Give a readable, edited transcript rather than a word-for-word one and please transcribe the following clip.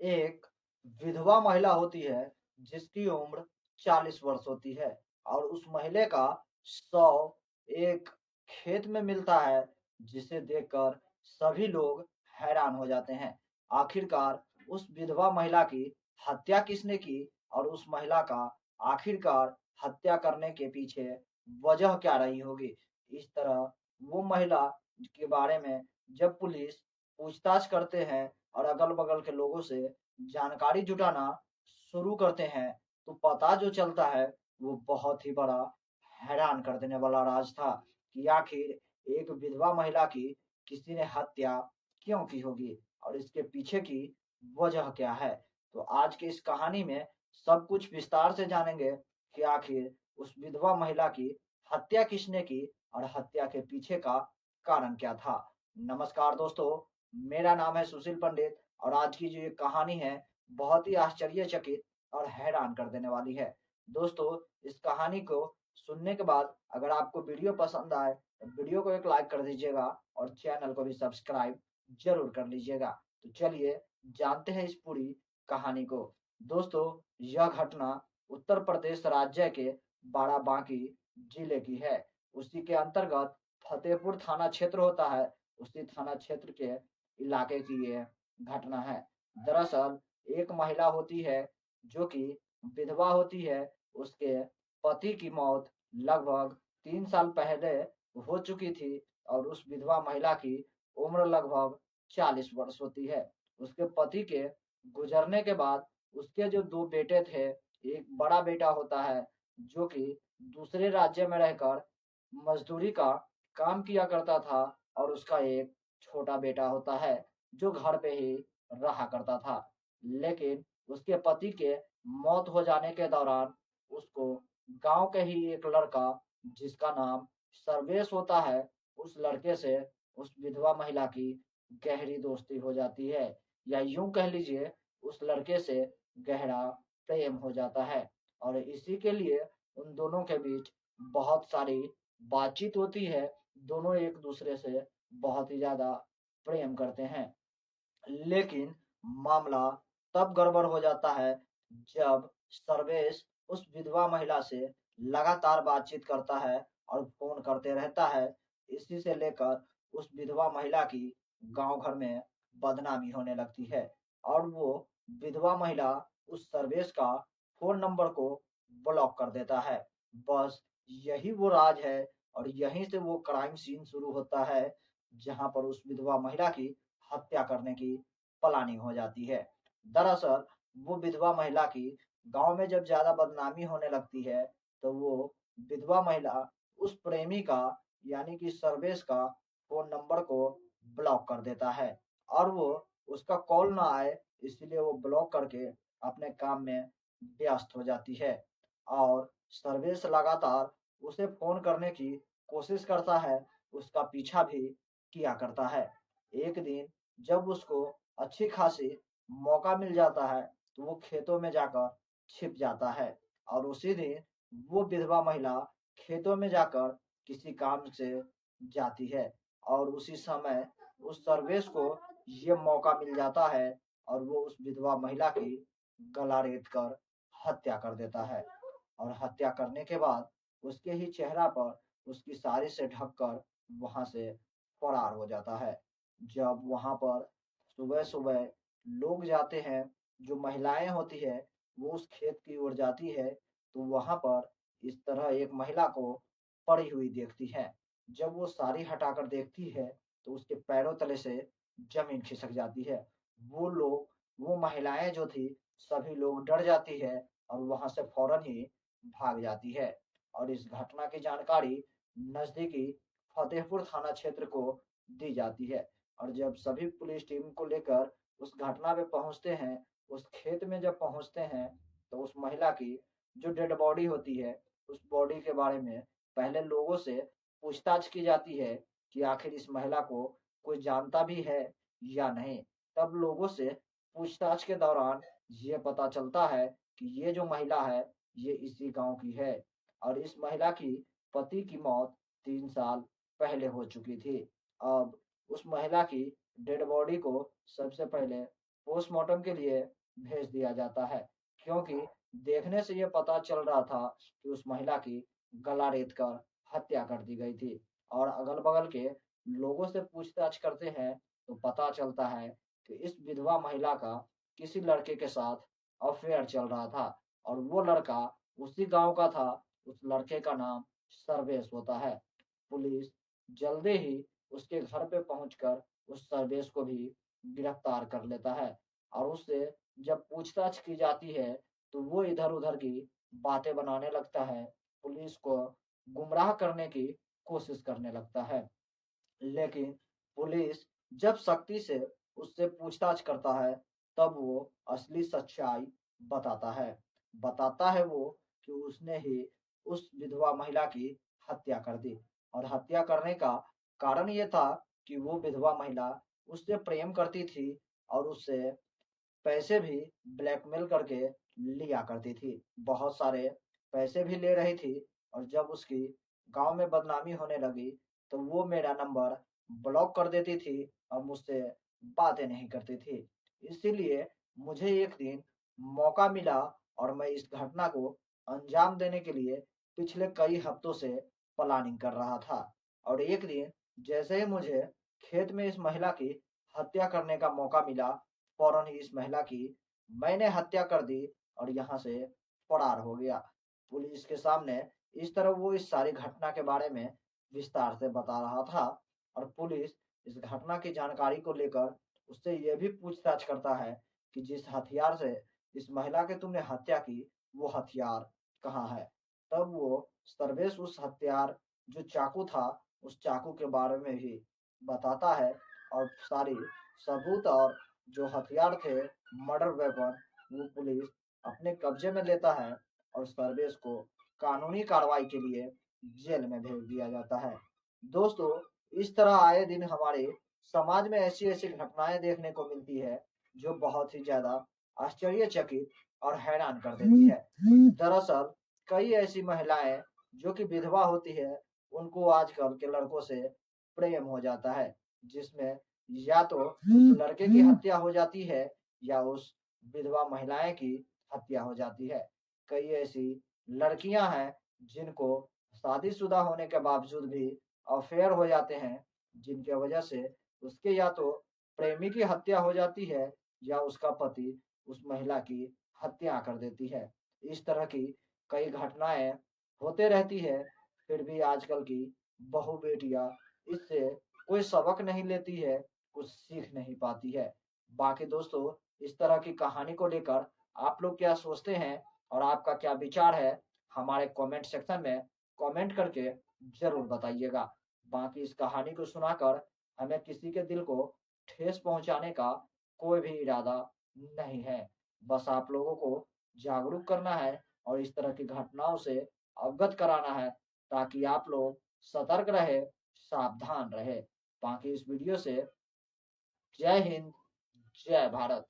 एक विधवा महिला होती है जिसकी उम्र 40 वर्ष होती है और उस महिला का शव एक खेत में मिलता है, जिसे देखकर सभी लोग हैरान हो जाते हैं। आखिरकार उस विधवा महिला की हत्या किसने की और उस महिला का आखिरकार हत्या करने के पीछे वजह क्या रही होगी? इस तरह वो महिला के बारे में जब पुलिस पूछताछ करते हैं और अगल-बगल के लोगों से जानकारी जुटाना शुरू करते हैं, तो पता जो चलता है वो बहुत ही बड़ा हैरान कर देने वाला राज था कि आखिर एक विधवा महिला की किसी ने हत्या क्यों की होगी और इसके पीछे की वजह क्या है। तो आज की इस कहानी में सब कुछ विस्तार से जानेंगे कि आखिर उस विधवा महिला की हत्या किसने की और हत्या के पीछे का कारण क्या था। नमस्कार दोस्तों, मेरा नाम है सुशील पंडित और आज की जो ये कहानी है बहुत ही आश्चर्यचकित और हैरान कर देने वाली है। दोस्तों, इस कहानी को सुनने के बाद अगर आपको वीडियो पसंद आए तो वीडियो को एक लाइक कर दीजिएगा और चैनल को भी सब्सक्राइब जरूर कर लीजिएगा। तो चलिए जानते हैं इस पूरी कहानी को। दोस्तों, यह घटना उत्तर प्रदेश राज्य के बाराबांकी जिले की है। उसी के अंतर्गत फतेहपुर थाना क्षेत्र होता है। उसी थाना क्षेत्र के इलाके की ये घटना है। दरअसल एक महिला होती है जो कि विधवा होती है। उसके पति की मौत लगभग 3 साल पहले हो चुकी थी और उस विधवा महिला की उम्र लगभग 40 वर्ष होती है। उसके पति के गुजरने के बाद उसके जो 2 बेटे थे, एक बड़ा बेटा होता है जो कि दूसरे राज्य में रहकर मजदूरी का काम किया करता था और उसका एक छोटा बेटा होता है जो घर पे ही रहा करता था। लेकिन उसके पति के मौत हो जाने के दौरान उसको गांव के ही एक लड़का जिसका नाम सर्वेश होता है, उस लड़के से उस विधवा महिला की गहरी दोस्ती हो जाती है या यूं कह लीजिए उस लड़के से गहरा प्रेम हो जाता है और इसी के लिए उन दोनों के बीच बहुत सारी बातचीत होती है। दोनों एक दूसरे से बहुत ही ज्यादा प्रेम करते हैं। लेकिन मामला तब गड़बड़ हो जाता है जब सर्वेश उस विधवा महिला से लगातार बातचीत करता है और फोन करते रहता है। इसी से लेकर उस विधवा महिला की गांव घर में बदनामी होने लगती है और वो विधवा महिला उस सर्वेश का फोन नंबर को ब्लॉक कर देता है। बस यही वो राज है और यहीं से वो क्राइम सीन शुरू होता है जहां पर उस विधवा महिला की हत्या करने की प्लानिंग हो जाती है। दरअसल वो विधवा महिला की गांव में जब ज्यादा बदनामी होने लगती है तो वो विधवा महिला उस प्रेमी का यानी कि सर्वेश का फोन नंबर को ब्लॉक कर देता है और वो उसका कॉल ना आए इसलिए वो ब्लॉक करके अपने काम में व्यस्त हो जाती है और सर्वेश लगातार उसे फोन करने की कोशिश करता है, उसका पीछा भी किया करता है। एक दिन जब उसको अच्छी खासी मौका मिल जाता है तो वो खेतों में जाकर छिप जाता है और उसी दिन वो विधवा महिला खेतों में जाकर किसी काम से जाती है और उसी समय उस सर्वेश को ये मौका मिल जाता है और वो उस विधवा महिला की गला रेत कर हत्या कर देता है और हत्या करने के बाद उसके ही चेहरा पर उसकी साड़ी से ढककर वहां से फरार हो जाता है। जब वहां पर सुबह-सुबह लोग जाते हैं, जो महिलाएं होती है, वो उस खेत की ओर जाती है, तो वहां पर इस तरह एक महिला को पड़ी हुई देखती है। जब वो साड़ी हटाकर देखती है, तो उसके पैरों तले से जमीन खिसक जाती है। वो लोग, वो महिलाएं जो थी, सभी लोग डर जाती है और वहां से फौरन ही भाग जाती है और इस घटना की जानकारी नजदीकी फतेहपुर थाना क्षेत्र को दी जाती है और जब सभी पुलिस टीम को लेकर उस घटना पे पहुंचते हैं, उस खेत में जब पहुंचते हैं, तो उस महिला की जो डेड बॉडी होती है, उस बॉडी के बारे में पहले लोगों से पूछताछ की जाती है कि आखिर इस महिला को कोई जानता भी है या नहीं। तब लोगों से पूछताछ के दौरान ये पता चलता है कि ये जो महिला है, ये इसी गांव की है और इस महिला की पति की मौत 3 साल पहले हो चुकी थी। अब उस महिला की डेड बॉडी को सबसे पहले पोस्टमार्टम के लिए भेज दिया जाता है, क्योंकि देखने से ये पता चल रहा था कि उस महिला की गला रेत कर हत्या कर दी गई थी। और अगल-बगल के लोगों से पूछताछ करते हैं तो पता चलता है कि इस विधवा महिला का किसी लड़के के साथ अफेयर चल रहा था और वो लड़का उसी गांव का था। उस लड़के का नाम सर्वेश होता है। पुलिस जल्दी ही उसके घर पे पहुंचकर उस सर्वेश को भी गिरफ्तार कर लेता है और उससे जब पूछताछ की जाती है तो वो इधर-उधर की बातें बनाने लगता है, पुलिस को गुमराह करने की कोशिश करने लगता है। लेकिन पुलिस जब सख्ती से उससे पूछताछ करता है, तब वो असली सच्चाई बताता है। बताता है वो कि उसने ही उस विधवा महिला की हत्या कर दी और हत्या करने का कारण ये था कि वो विधवा महिला उससे प्रेम करती थी और उससे पैसे भी ब्लैकमेल करके लिया करती थी। बहुत सारे पैसे भी ले रही थी और जब उसकी गाँव में बदनामी होने लगी, तो वो मेरा नंबर ब्लॉक कर देती थी और मुझसे बातें नहीं करती थी। इसीलिए मुझे एक दिन मौका मिला और मैं इस घटना को अंजाम देने के लिए पिछले कई हफ्तों से प्लानिंग कर रहा था। और एक दिन जैसे ही मुझे खेत में इस महिला की हत्या करने का मौका मिला, फौरन ही इस महिला की मैंने हत्या कर दी और यहाँ से फरार हो गया। पुलिस के सामने इस तरह वो इस सारी घटना के बारे में विस्तार से बता रहा था और पुलिस इस घटना की जानकारी को लेकर उससे ये भी पूछताछ करता है कि जिस हथियार से इस महिला की तुमने हत्या की, वो हथियार कहाँ है? तब वो सर्वेश उस हथियार जो चाकू था, उस चाकू के बारे में भी बताता है और सारी सबूत और जो हथियार थे, मर्डर वेपन, वो पुलिस अपने कब्जे में लेता है और सर्वेश को कानूनी कार्रवाई के लिए जेल में भेज दिया जाता है। दोस्तों, इस तरह आए दिन हमारे समाज में ऐसी-ऐसी घटनाएँ देखने को मिलती है, जो बहुत ही ज़्यादा आश्चर्यचकित और हैरान कर देती है। दरअसल कई ऐसी महिलाएँ जो कि विधवा होती है, उनको आजकल के लड़कों से प्रेम हो जाता है, जिसमें या तो उस लड़के की हत्या हो जाती है या उस विधवा महिलाएं की हत्या हो जाती है। कई ऐसी लड़कियां हैं जिनको शादीशुदा होने के बावजूद भी अफेयर हो जाते हैं, जिनके वजह से उसके या तो प्रेमी की हत्या हो जाती है या उसका पति उस महिला की हत्या कर देती है। इस तरह की कई घटनाएं होते रहती है, फिर भी आजकल की बहू बेटियां इससे कोई सबक नहीं लेती है, कुछ सीख नहीं पाती है। बाकी दोस्तों, इस तरह की कहानी को लेकर आप लोग क्या सोचते हैं और आपका क्या विचार है, हमारे कमेंट सेक्शन में कमेंट करके ज़रूर बताइएगा। बाकी इस कहानी को सुनाकर हमें किसी के दिल को ठेस पहुँचाने का कोई भी इरादा नहीं है। बस आप लोगों को जागरूक करना है और इस तरह की घटनाओं से अवगत कराना है, ताकि आप लोग सतर्क रहे, सावधान रहे। बाकी इस वीडियो से जय हिंद, जय भारत।